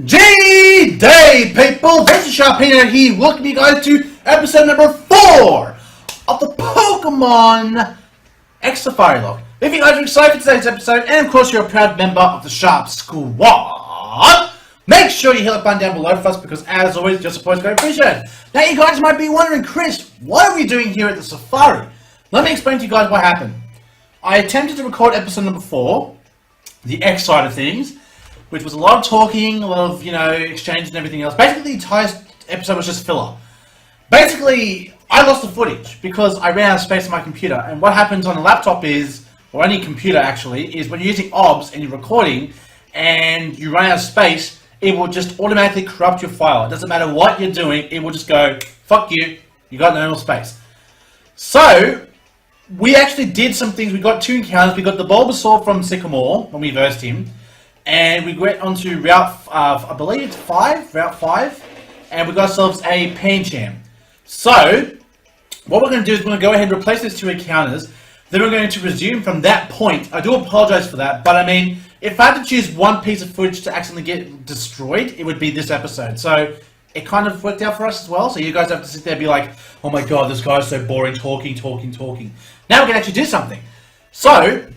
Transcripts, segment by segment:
G-Day, people! This is Sharpino here, welcome you guys to episode number 4 of the Pokémon X Safari Locke. If you guys are excited for today's episode, and of course you're a proud member of the Sharp Squad, make sure you hit the button down below for us, because as always, your support is very appreciated. Now you guys might be wondering, Chris, what are we doing here at the Safari? Let me explain to you guys what happened. I attempted to record episode number 4, the X side of things, which was a lot of talking, a lot of, exchange and everything else. Basically, the entire episode was just filler. Basically, I lost the footage because I ran out of space on my computer. And what happens on a laptop is, or any computer actually, is when you're using OBS and you're recording and you run out of space, it will just automatically corrupt your file. It doesn't matter what you're doing, it will just go, fuck you, you got no more space. So, we actually did some things. We got 2 encounters. We got the Bulbasaur from Sycamore when we versed him. And we went on to Route, I believe it's Route 5, and we got ourselves a Pancham. So, what we're going to do is we're going to go ahead and replace those 2 encounters. Then we're going to resume from that point. I do apologize for that, but I mean, if I had to choose one piece of footage to accidentally get destroyed, it would be this episode. So, it kind of worked out for us as well. So you guys have to sit there and be like, oh my god, this guy's so boring, talking. Now we can actually do something. So,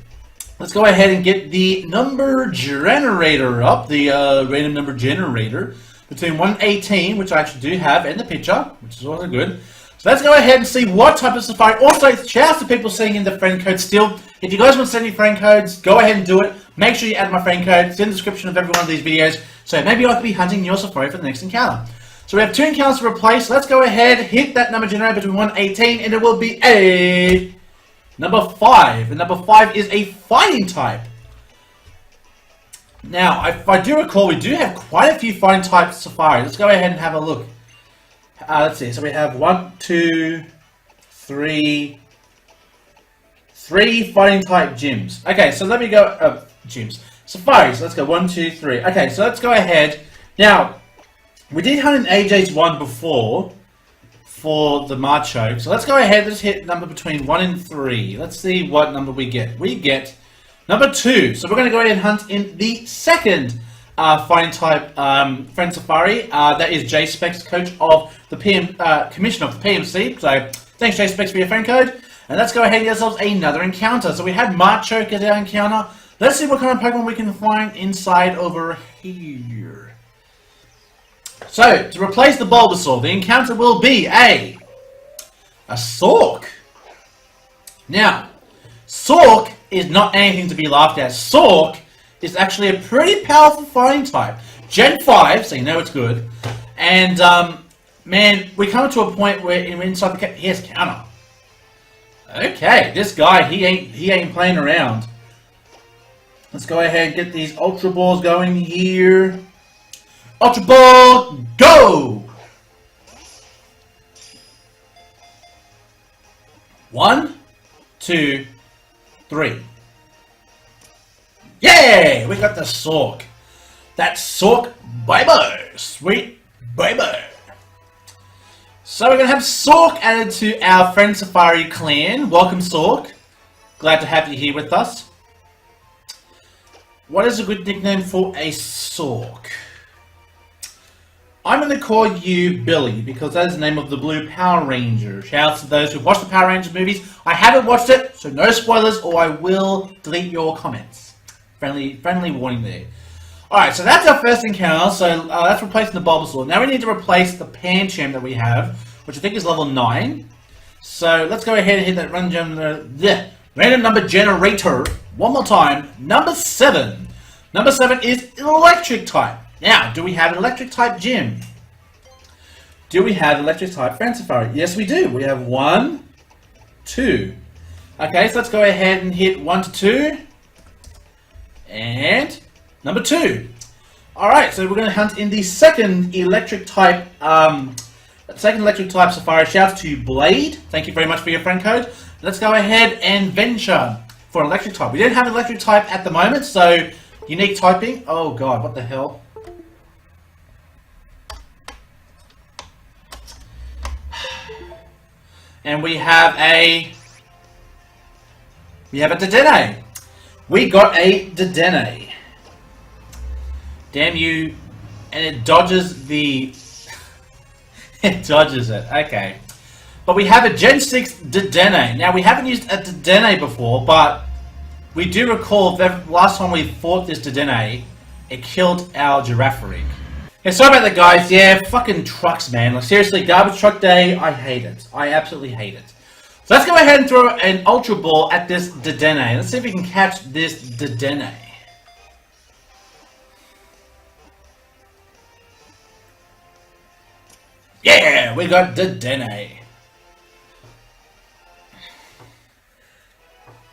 let's go ahead and get the number generator up, the random number generator, between 1 and 18, which I actually do have in the picture, which is also good. So let's go ahead and see what type of Safari. Also, shout out to people sending in the friend code still. If you guys want to send me friend codes, go ahead and do it. Make sure you add my friend code. It's in the description of every one of these videos. So maybe I could be hunting your Safari for the next encounter. So we have 2 encounters to replace. Let's go ahead, hit that number generator between 1 and 18, and it will be a number 5, and number 5 is a fighting type. Now, if I do recall, we do have quite a few fighting types Safari. Let's go ahead and have a look. Let's see. So we have 1, 2, 3 fighting type gyms. Okay, so let me go gyms. Safaris. So let's go 1, 2, 3. Okay, so let's go ahead. Now, we did hunt an AJ's one before for the Machoke. So let's go ahead, let's hit number between 1 and 3. Let's see what number we get. We get number 2. So we're going to go ahead and hunt in the second fighting type friend Safari. That is J Specs, coach of the commission of the PMC. So thanks J Specs for your friend code. And let's go ahead and get ourselves another encounter. So we had Machoke as our encounter. Let's see what kind of Pokemon we can find inside over here. So, to replace the Bulbasaur, the encounter will be a Sork. Now, Sork is not anything to be laughed at. Sork is actually a pretty powerful fighting type. Gen 5, so you know it's good. And, man, we come to a point where inside the cave, he has counter. Okay, this guy, he ain't playing around. Let's go ahead and get these Ultra Balls going here. Ultra Ball, go! 1, 2, 3. Yay! We got the Sork. That Sork, bye-bye. Sweet bye-bye. So we're going to have Sork added to our Friend Safari clan. Welcome, Sork. Glad to have you here with us. What is a good nickname for a Sork? I'm going to call you Billy, because that is the name of the Blue Power Ranger. Shout out to those who've watched the Power Rangers movies. I haven't watched it, so no spoilers, or I will delete your comments. Friendly warning there. Alright, so that's our first encounter, so that's replacing the Bulbasaur. Now we need to replace the Pancham that we have, which I think is level 9. So let's go ahead and hit that random number generator one more time. Number 7. Number 7 is electric type. Now, do we have an electric type gym? Do we have electric type Friend Safari? Yes, we do. We have 1, 2. Okay, so let's go ahead and hit 1 to 2. And number 2. Alright, so we're going to hunt in the second electric type Safari. Shouts to Blade. Thank you very much for your friend code. Let's go ahead and venture for an electric type. We don't have an electric type at the moment, so unique typing. Oh god, what the hell? And we have a Dedenne. We got a Dedenne. Damn you, and it dodges the... it dodges it, okay. But we have a Gen 6 Dedenne. Now, we haven't used a Dedenne before, but we do recall that last time we fought this Dedenne, it killed our Girafarig. Yeah, sorry about that, guys. Yeah, fucking trucks, man. Like, seriously, garbage truck day, I hate it. I absolutely hate it. So let's go ahead and throw an Ultra Ball at this Dedenne. Let's see if we can catch this Dedenne. Yeah, we got Dedenne.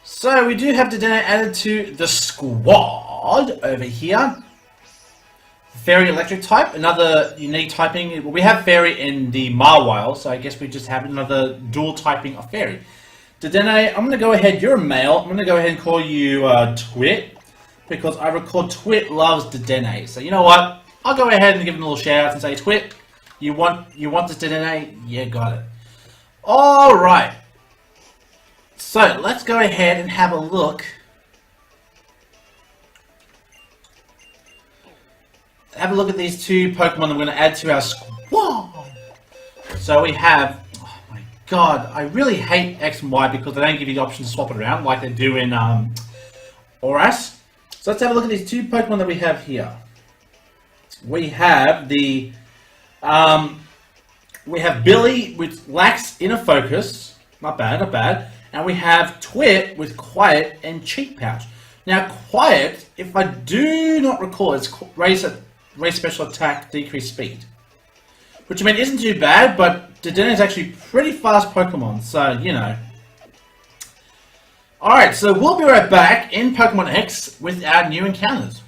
So we do have Dedenne added to the squad over here. Fairy Electric type, another unique typing. We have Fairy in the Mawile, so I guess we just have another dual typing of Fairy. Dedenne, I'm going to go ahead, you're a male, I'm going to go ahead and call you Twit, because I recall Twit loves Dedenne. So you know what, I'll go ahead and give him a little shout out and say, Twit, you want this Dedenne? Yeah, got it. Alright. So, let's go ahead and have a look. Have a look at these two Pokemon I'm going to add to our squad. So we have, oh my god, I really hate X and Y because they don't give you the option to swap it around like they do in Oras. So let's have a look at these two Pokemon that we have here. We have the, we have Billy, which lacks inner focus. Not bad, not bad. And we have Twit with Quiet and Cheek Pouch. Now, Quiet, if I do not recall, it's raise special attack, decrease speed. Which, I mean, isn't too bad, but Dedenne is actually pretty fast Pokemon, so, you know. Alright, so we'll be right back in Pokemon X with our new encounters.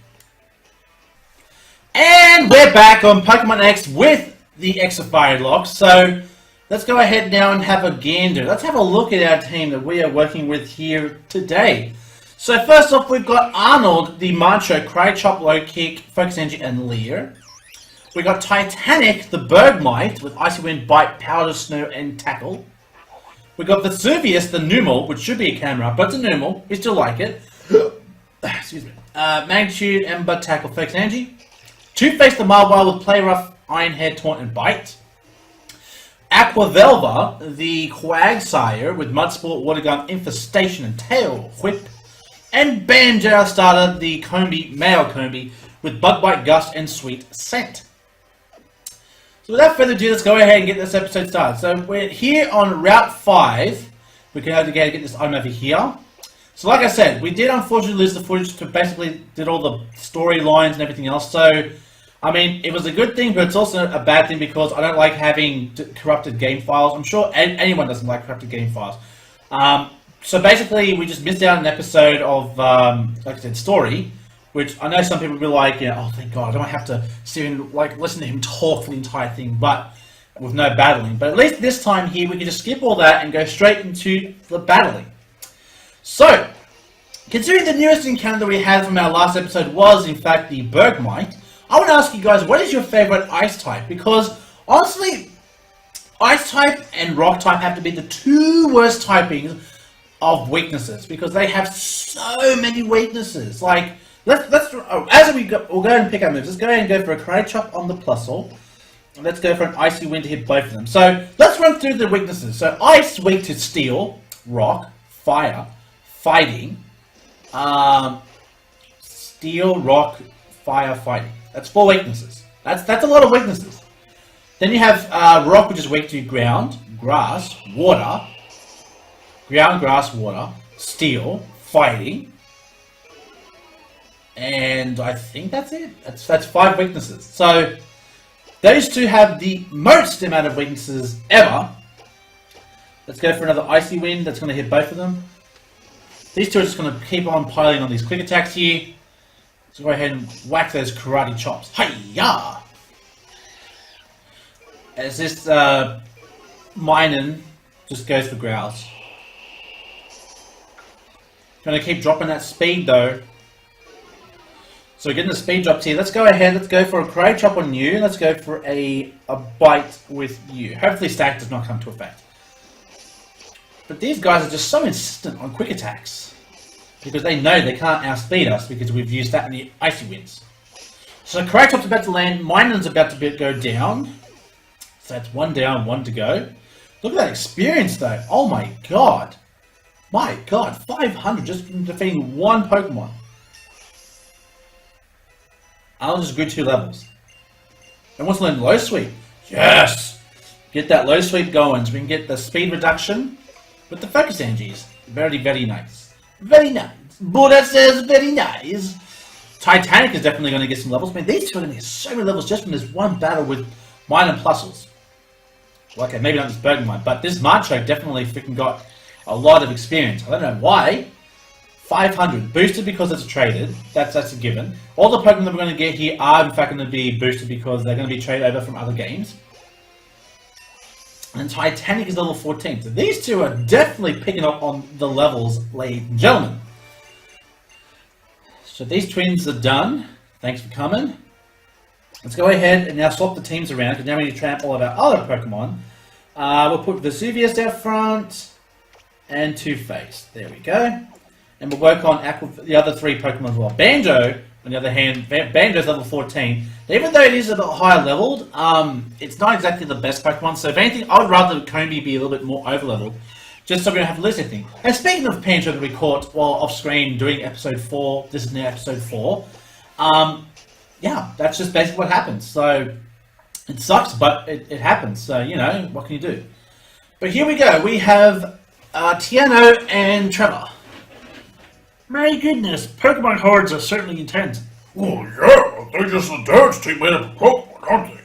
And we're back on Pokemon X with the X Safari Locke, so let's go ahead now and have a gander. Let's have a look at our team that we are working with here today. So first off, we've got Arnold, the Mancho, Cry, Chop, Low Kick, Focus Energy, and Leer. We got Titanic, the Bergmite, with Icy Wind, Bite, Powder, Snow, and Tackle. We got Vesuvius, the Numel, which should be a camera, but it's a Numel. We still like it. Excuse me. Magnitude, Ember, Tackle, Focus Energy. Two-Face, the Mawile, with Play Rough, Iron Head, Taunt, and Bite. Aquavelva, the Quagsire, with Mudsport, Water Gun, Infestation, and Tail Whip. And Banjo Starter, the Combi, Male Combi, with Bug Bite, Gust, and Sweet Scent. So without further ado, let's go ahead and get this episode started. So we're here on Route 5. We can have to get this item over here. So like I said, we did unfortunately lose the footage to basically did all the storylines and everything else. So, I mean, it was a good thing, but it's also a bad thing because I don't like having corrupted game files. I'm sure anyone doesn't like corrupted game files. So basically, we just missed out an episode of, like I said, story, which I know some people will be like, you know, oh, thank God, I don't have to sit and, like, listen to him talk for the entire thing, but with no battling. But at least this time here, we can just skip all that and go straight into the battling. So, considering the newest encounter that we had from our last episode was, in fact, the Bergmite, I want to ask you guys, what is your favorite ice type? Because, honestly, ice type and rock type have to be the two worst typings of weaknesses, because they have so many weaknesses. Like, we'll go ahead and pick up moves. Let's go ahead and go for a Karate Chop on the Plusle. And let's go for an Icy Wind to hit both of them. So, let's run through the weaknesses. So, Ice, weak to Steel, Rock, Fire, Fighting, Steel, Rock, Fire, Fighting. That's 4 weaknesses. That's a lot of weaknesses. Then you have Rock, which is weak to Ground, Grass, Water, Ground, Grass, Water, Steel, Fighting, and I think that's it. That's 5 weaknesses. So those two have the most amount of weaknesses ever. Let's go for another Icy Wind. That's going to hit both of them. These two are just going to keep on piling on these quick attacks here. So go ahead and whack those Karate Chops. Hi-ya! As this Minun just goes for Growls. Going to keep dropping that speed though. So getting the speed drops here. Let's go ahead. Let's go for a Karate Chop on you. Let's go for a Bite with you. Hopefully Stack does not come to effect. But these guys are just so insistent on quick attacks. Because they know they can't outspeed us because we've used that many Icy Winds. So Cracktop's about to land, Minon's about to go down. So that's 1 down, 1 to go. Look at that experience though. Oh my god. My god, 500 just from defeating 1 Pokemon. I'll just go 2 levels. And wants to learn low sweep. Yes! Get that low sweep going so we can get the speed reduction with the focus energies. Very, very nice. Very nice. Buddha says very nice. Titanic is definitely going to get some levels. Man, these two are going to get so many levels just from this one battle with Mine and Plusles. Okay, maybe not this Bergamot, but this Marchoke definitely freaking got a lot of experience. I don't know why. 500. Boosted because it's traded. That's a given. All the Pokemon that we're going to get here are in fact going to be boosted because they're going to be traded over from other games. And Titanic is level 14. So these two are definitely picking up on the levels, ladies and gentlemen. So these twins are done. Thanks for coming. Let's go ahead and now swap the teams around because now we need to tramp all of our other Pokemon. We'll put Vesuvius out front and Two-Face. There we go. And we'll work on the other 3 Pokemon as well. Banjo, on the other hand, Banjo's level 14. Even though it is a bit higher leveled, it's not exactly the best Pokemon. So if anything, I would rather Combi be a little bit more over leveled. Just so we don't have to lose anything. And speaking of Banjo that we caught while off screen doing episode 4, this is now episode 4. Yeah, that's just basically what happens. So it sucks, but it happens. So, you know, what can you do? But here we go. We have Tiano and Trevor. My goodness, Pokemon hordes are certainly intense. Oh yeah, they're just a dance team made up of Pokemon, aren't they?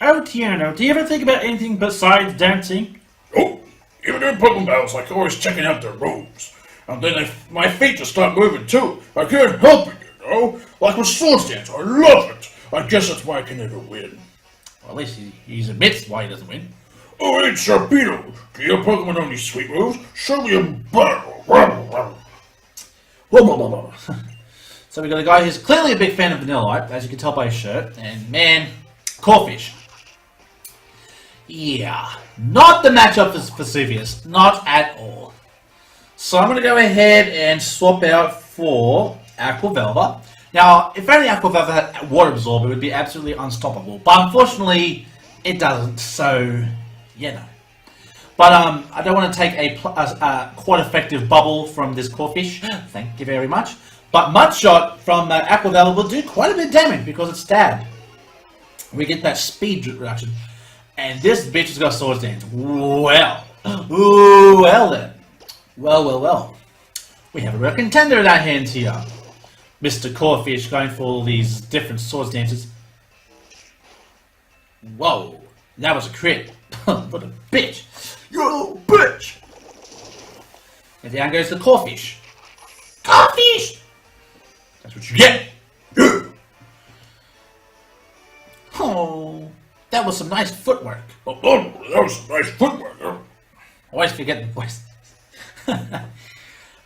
Oh, Tiano, do you ever think about anything besides dancing? Oh, even in Pokemon battles, I can always checking out their moves. And then my feet just start moving too. I can't help it, you know? Like with Swords Dance, I love it. I guess that's why I can never win. Well, at least he admits why he doesn't win. Oh, hey, Sharpino, do your Pokemon know any sweet moves? Show me a battle. So we got a guy who's clearly a big fan of Vanillite, as you can tell by his shirt. And man, Corphish. Yeah, not the matchup for Vesuvius. Not at all. So I'm going to go ahead and swap out for Aquavelva. Now, if only Aquavelva had Water Absorb, it would be absolutely unstoppable. But unfortunately, it doesn't. So, you know. But I don't want to take a quite effective bubble from this Corphish. Thank you very much. But Mudshot from Aquavelva will do quite a bit of damage because it's stabbed. We get that speed reduction. And this bitch has got Swords Dance. Well. Well then. Well. We have a real contender in our hands here. Mr. Corphish going for all these different Swords Dances. Whoa. That was a crit. What a bitch. You're a little bitch. And down goes the Corphish. Corphish! That's what you get. Yeah. Oh, that was some nice footwork. Oh, that was some nice footwork. Huh? Always forget the voice.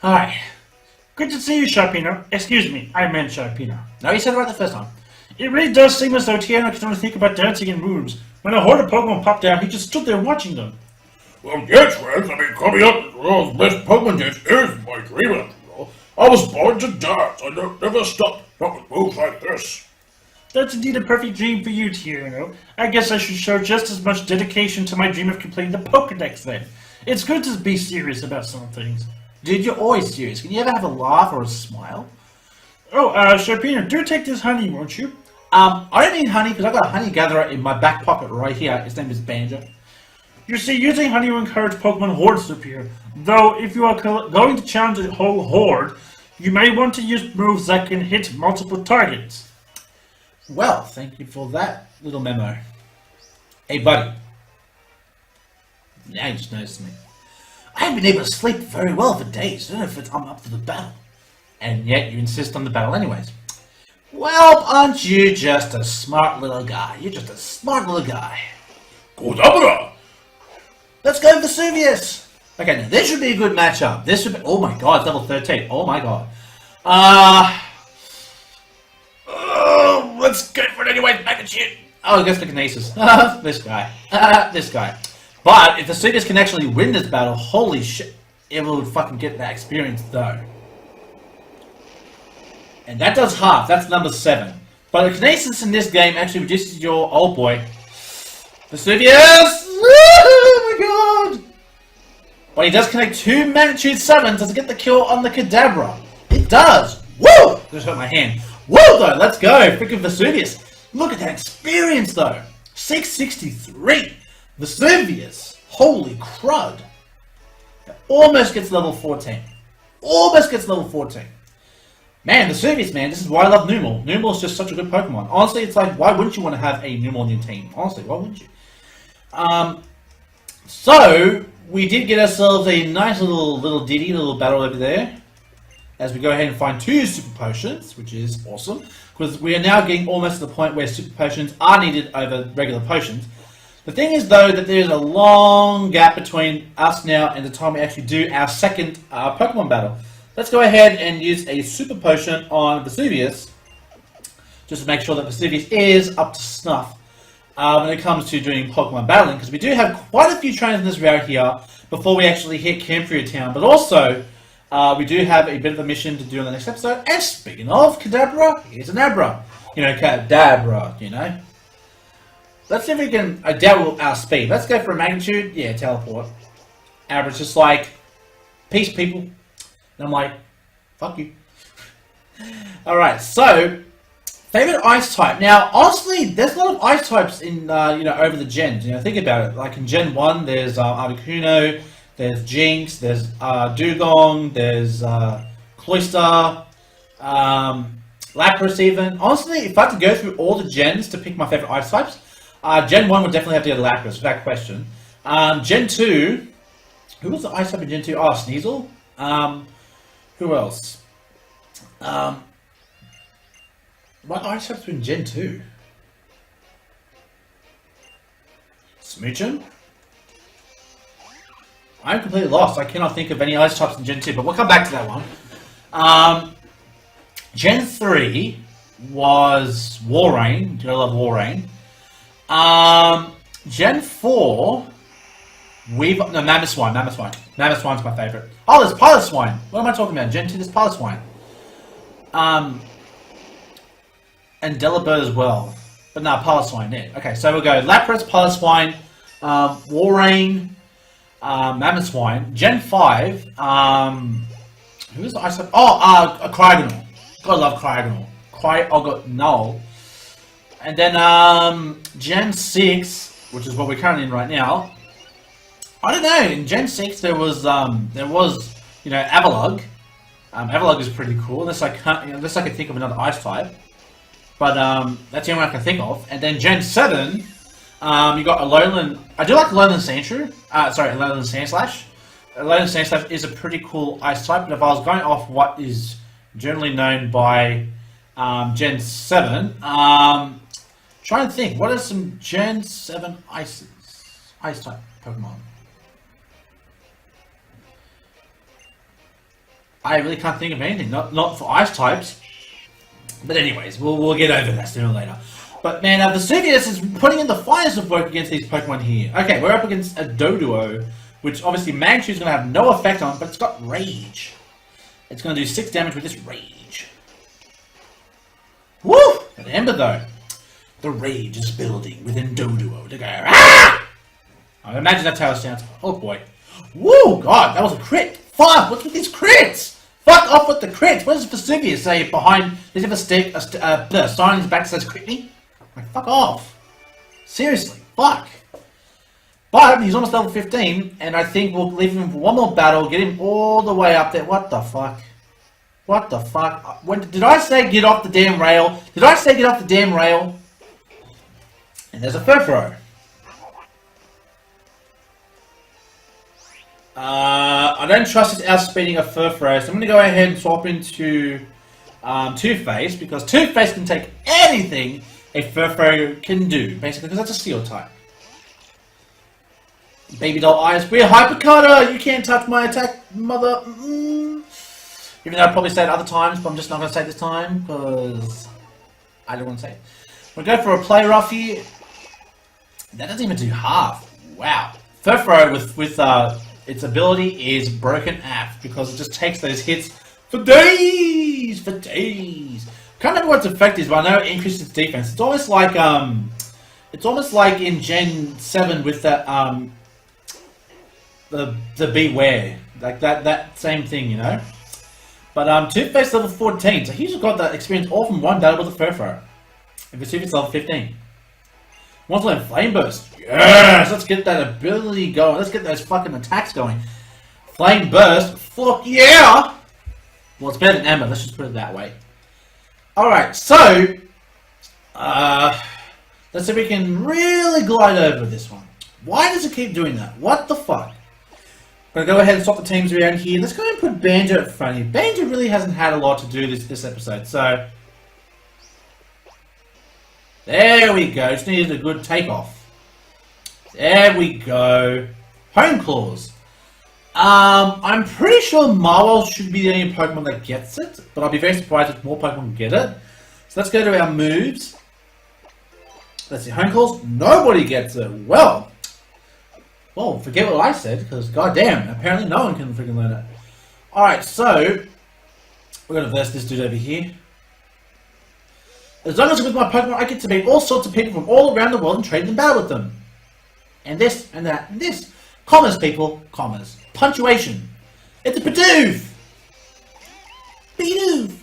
Alright. Good to see you, Sharpino. Excuse me, I meant Sharpino. No, you said it right the first time. It really does seem as though Tiano can only think about dancing and moves. When a horde of Pokemon popped down, he just stood there watching them. Well, yes, Rex. I mean, coming up with the world's best Pokemon dance is my dream, after all. I was born to dance. I never stopped. Not with moves like this. That's indeed a perfect dream for you, Tiano. I guess I should show just as much dedication to my dream of completing the Pokedex then. It's good to be serious about some things. Dude, you're always serious. Can you ever have a laugh or a smile? Oh, Sharpino, do take this honey, won't you? I don't need honey because I've got a honey gatherer in my back pocket right here. His name is Banjo. You see, using honey will encourage Pokemon hordes to appear. Though, if you are going to challenge a whole horde, you may want to use moves that can hit multiple targets. Well, thank you for that little memo. Hey, buddy. Now you just noticed me. I haven't been able to sleep very well for days. I don't know if I'm up for the battle. And yet you insist on the battle anyways. Well, aren't you just a smart little guy? You're just a smart little guy. Kodabra! Let's go Vesuvius! Okay, now this should be a good matchup. This should be... Oh my god, it's level 13. Oh my god. Let's go for it anyway. Back and shit. Oh, I guess the Kinesis. This guy. This guy. But if Vesuvius can actually win this battle, holy shit. It will fucking get that experience though. And that does half. That's number 7. But the kinesis in this game actually reduces your old boy. Vesuvius! Oh my god! But he does connect 2 magnitude 7s. Does it get the kill on the Kadabra? It does! Woo! Just hurt my hand. Woo though, let's go! Freaking Vesuvius. Look at that experience though. 663. Vesuvius. Holy crud. That almost gets level 14. Almost gets level 14. Man, Vesuvius, man, this is why I love Numel. Numel is just such a good Pokemon. Honestly, it's like, why wouldn't you want to have a Numel in your team? Honestly, why wouldn't you? So, we did get ourselves a nice little ditty, little battle over there. As we go ahead and find 2 Super Potions, which is awesome. Because we are now getting almost to the point where Super Potions are needed over regular potions. The thing is, though, that there's a long gap between us now and the time we actually do our second Pokemon battle. Let's go ahead and use a Super Potion on Vesuvius, just to make sure that Vesuvius is up to snuff when it comes to doing Pokemon battling, because we do have quite a few trainers in this route here before we actually hit Camphria Town, but also we do have a bit of a mission to do in the next episode. And speaking of Kadabra, here's an Abra. You know, Kadabra, you know. Let's see if we can double our speed. Let's go for a magnitude. Yeah, teleport. Abra's just like, peace, people. And I'm like, fuck you. Alright, so, favorite ice type. Now, honestly, there's a lot of ice types in, you know, over the gens. You know, think about it. Like in Gen 1, there's Articuno, there's Jinx, there's Dugong, there's Cloyster, Lapras even. Honestly, if I had to go through all the gens to pick my favorite ice types, Gen 1 would definitely have to go to Lapras, without question. Gen 2, who was the ice type in Gen 2? Oh, Sneasel. Who else? What ice types were in Gen 2? Smoochum? I'm completely lost. I cannot think of any ice types in Gen 2, but we'll come back to that one. Gen 3 was Walrein. I love Walrein. Gen 4, Mamoswine. Mamoswine's my favourite. Oh, there's Piloswine. What am I talking about? Gen 2, there's Piloswine. And Delibird as well. But no, Piloswine, yeah. Okay, so we'll go Lapras, Piloswine, Walrein, Mamoswine. Gen 5, who is the ice type? Oh, Cryogonal. Gotta love Cryogonal. Cryogonal. And then, Gen 6, which is what we're currently in right now. I don't know, in Gen 6 there was, you know, Avalugg. Avalugg is pretty cool, unless I can think of another ice type. But, that's the only one I can think of. And then Gen 7, you got Alolan. I do like Alolan Sandshrew. Alolan Sandslash. Alolan Sandslash is a pretty cool ice type, but if I was going off what is generally known by, Gen 7, trying to think, what are some Gen 7 ice type Pokemon? I really can't think of anything, not for ice types. But anyways, we'll get over that sooner or later. But man, Vesuvius is putting in the finest of work against these Pokemon here. Okay, we're up against a Doduo, which obviously Magnitude's going to have no effect on, but it's got Rage. It's going to do 6 damage with this Rage. Woo! But Ember though, the rage is building within Doduo to go. Ah! I imagine that's how it sounds. Oh boy. Woo! God, that was a crit. Fuck! What's with these crits? Fuck off with the crits! What does Vesuvius say behind? Does he have a sign in his back that says crit me? Like, fuck off. Seriously, fuck. But he's almost level 15, and I think we'll leave him for one more battle, get him all the way up there. What the fuck? What the fuck? Did I say get off the damn rail? Did I say get off the damn rail? And there's a Furfro. I don't trust his outspeeding of Furfro, so I'm going to go ahead and swap into Two-Face, because Two-Face can take anything a Furfro can do, basically, because that's a Steel type. Baby doll eyes, we're Hypercutter! You can't touch my attack, mother! Even though I probably said it other times, but I'm just not going to say it this time, because I don't want to say it. We'll go for a Play Rough here. That doesn't even do half. Wow. Furfro with its ability is Broken App, because it just takes those hits for days! For days! Can't remember what its effect is, but I know it increases its defense. It's almost like in Gen 7 with that the Beware, like that same thing, you know. But Two-Face level 14, so he's got that experience all from one battle with the Furfur. If it's level 15. Want to learn Flame Burst? Yes! Let's get that ability going. Let's get those fucking attacks going. Flame Burst? Fuck yeah! Well, it's better than Emma, let's just put it that way. Alright, so... let's see if we can really glide over this one. Why does it keep doing that? What the fuck? I'm gonna go ahead and swap the teams around here. Let's go ahead and put Banjo at front here. Banjo really hasn't had a lot to do this episode, so... There we go, just needed a good takeoff. There we go. Home Claws. I'm pretty sure Marwell should be the only Pokemon that gets it, but I'll be very surprised if more Pokemon get it. So let's go to our moves. Let's see, Home Claws, nobody gets it. Well, forget what I said, because goddamn, apparently no one can freaking learn it. Alright, so, we're going to verse this dude over here. As long as I'm with my Pokemon, I get to meet all sorts of people from all around the world and trade and battle with them. And this, and that, and this. Commas, people. Commas. Punctuation. It's a Bidoof! Bidoof!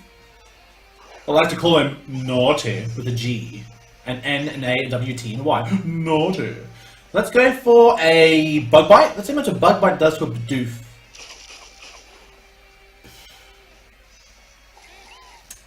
I like to call him Naughty with a G. An N, an A, a W, T, and a Y. Naughty. Let's go for a Bug Bite. Let's see how much a Bug Bite does for a Bidoof.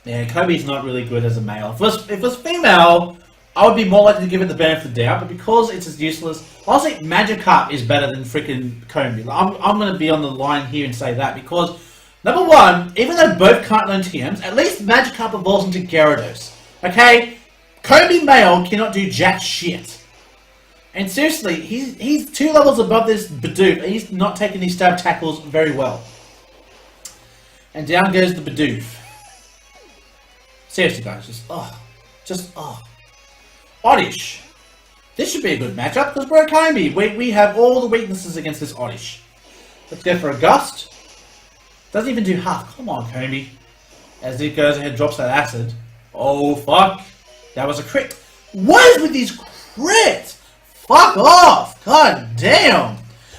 Yeah, Kobe's not really good as a male. If it was female, I would be more likely to give it the benefit of the doubt, but because it's as useless, I'll say Magikarp is better than freaking Kobe. I'm going to be on the line here and say that, because, number one, even though both can't learn TMs, at least Magikarp evolves into Gyarados. Okay? Kobe male cannot do jack shit. And seriously, he's 2 levels above this Bidoof, and he's not taking these stab tackles very well. And down goes the Bidoof. Seriously, guys, Oddish. This should be a good matchup, because we're a Combi. We have all the weaknesses against this Oddish. Let's go for a Gust. Doesn't even do half. Come on, Combi. As it goes ahead and drops that acid. Oh, fuck. That was a crit. What is with these crits? Fuck off. God damn.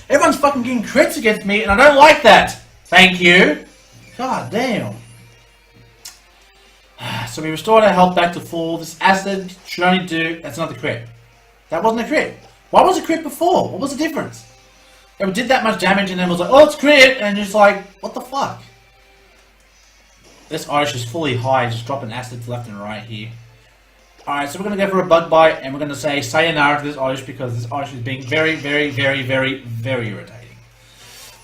Everyone's fucking getting crits against me, and I don't like that. Thank you. God damn. So we restored our health back to full. This acid should only do... That's not the crit. That wasn't a crit. Why was it crit before? What was the difference? It did that much damage and then was like, oh, it's crit! And it's like, what the fuck? This Irish is fully high, just dropping acids left and right here. Alright, so we're going to go for a Bug Bite, and we're going to say sayonara to this Irish, because this Irish is being very, very, very, very, very irritating.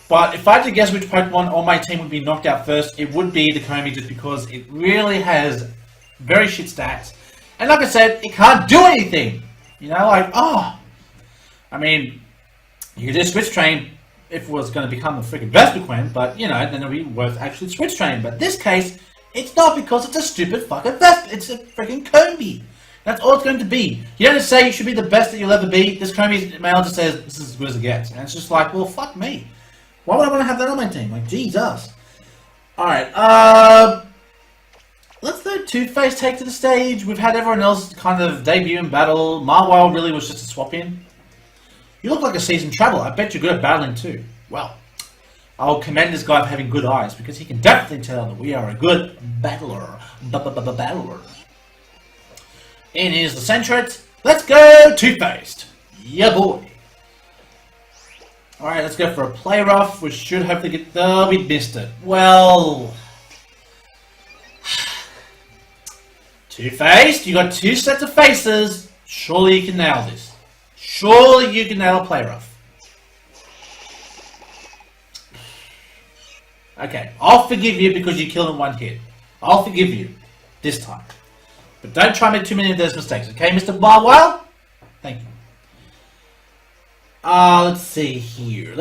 But if I had to guess which Pokemon on my team would be knocked out first, it would be the Comey, just because it really has very shit stats. And like I said, it can't do anything! You know, like, oh! I mean, you could just Switch Train if it was going to become a freaking Vespiquen, but, you know, then it would be worth actually Switch Train. But in this case, it's not, because it's a stupid fucking Vesp. It's a freaking Comey. That's all it's going to be. You don't just say you should be the best that you'll ever be. This Comey's mail just says, this is as good as it gets. And it's just like, well, fuck me. Why would I want to have that on my team? Like, Jesus. Alright, let's let Two-Face take to the stage. We've had everyone else kind of debut in battle. Marwell really was just a swap-in. You look like a seasoned traveler. I bet you're good at battling too. Well, I'll commend this guy for having good eyes, because he can definitely tell that we are a good battler. Battler. And here's the Centret. Let's go, Two-Faced. Yeah, boy. Alright, let's go for a Play Rough, which should hopefully get... Oh, we missed it. Well... Two-Faced, you got 2 sets of faces. Surely you can nail this. Surely you can nail a Play Rough. Okay, I'll forgive you because you killed in 1 hit. I'll forgive you. This time. But don't try and make too many of those mistakes, okay, Mr. Barwell? Thank you. Let's see here.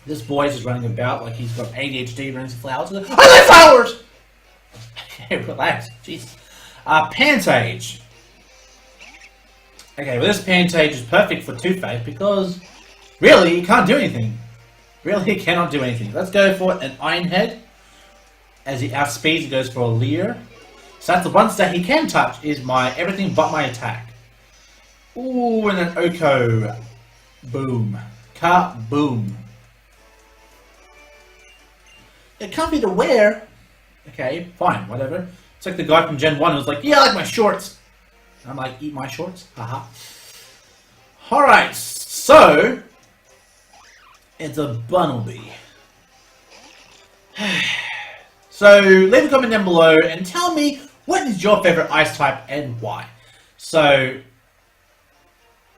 This boy is just running about like he's got ADHD, running some flowers. I like flowers! Okay, relax. Jesus. Pantage. Okay, well this Pantage is perfect for Two-Face, because really, he can't do anything. Really, he cannot do anything. Let's go for an Iron Head. as he outspeeds and goes for a leer. So that's the one stat he can touch, is my everything but my attack. Ooh, and an Oko. Boom. Ka-boom. It can't be to wear. Okay, fine, whatever. It's like the guy from Gen 1 who was like, yeah, I like my shorts. And I'm like, eat my shorts? Haha. Alright, so... it's a Bunnelby. So, leave a comment down below and tell me what is your favourite ice type and why. So,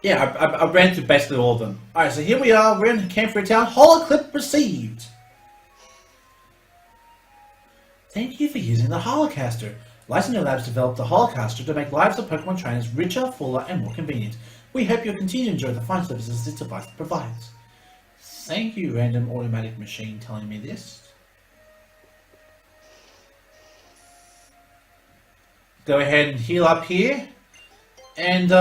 yeah, I ran through basically all of them. Alright, so here we are, we're in Camp Town. Holoclip received. Thank you for using the Holocaster. Licensing Labs developed the Holocaster to make lives of Pokemon trainers richer, fuller, and more convenient. We hope you'll continue to enjoy the fine services this device provides. Thank you, random automatic machine, telling me this. Go ahead and heal up here. And,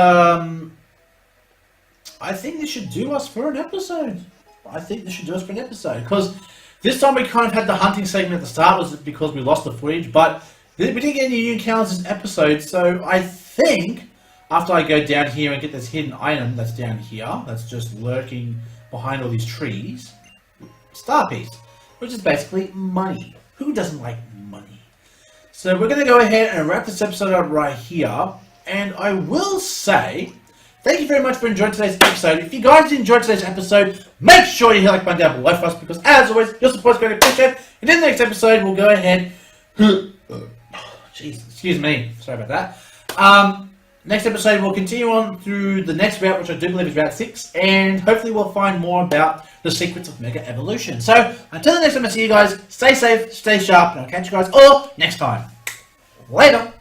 I think this should do us for an episode. Because this time we kind of had the hunting segment at the start, was because we lost the footage, but we didn't get any new encounters this episode, so I think after I go down here and get this hidden item that's down here, that's just lurking behind all these trees, Star Piece, which is basically money. Who doesn't like money? So we're going to go ahead and wrap this episode up right here, and I will say, thank you very much for enjoying today's episode. If you guys enjoyed today's episode, make sure you hit like button down below for us, because as always, your support is going to appreciate. And in the next episode, we'll go ahead... Jeez, excuse me. Sorry about that. Next episode, we'll continue on through the next route, which I do believe is Route 6, and hopefully we'll find more about the secrets of Mega Evolution. So, until the next time I see you guys, stay safe, stay sharp, and I'll catch you guys all next time. Later!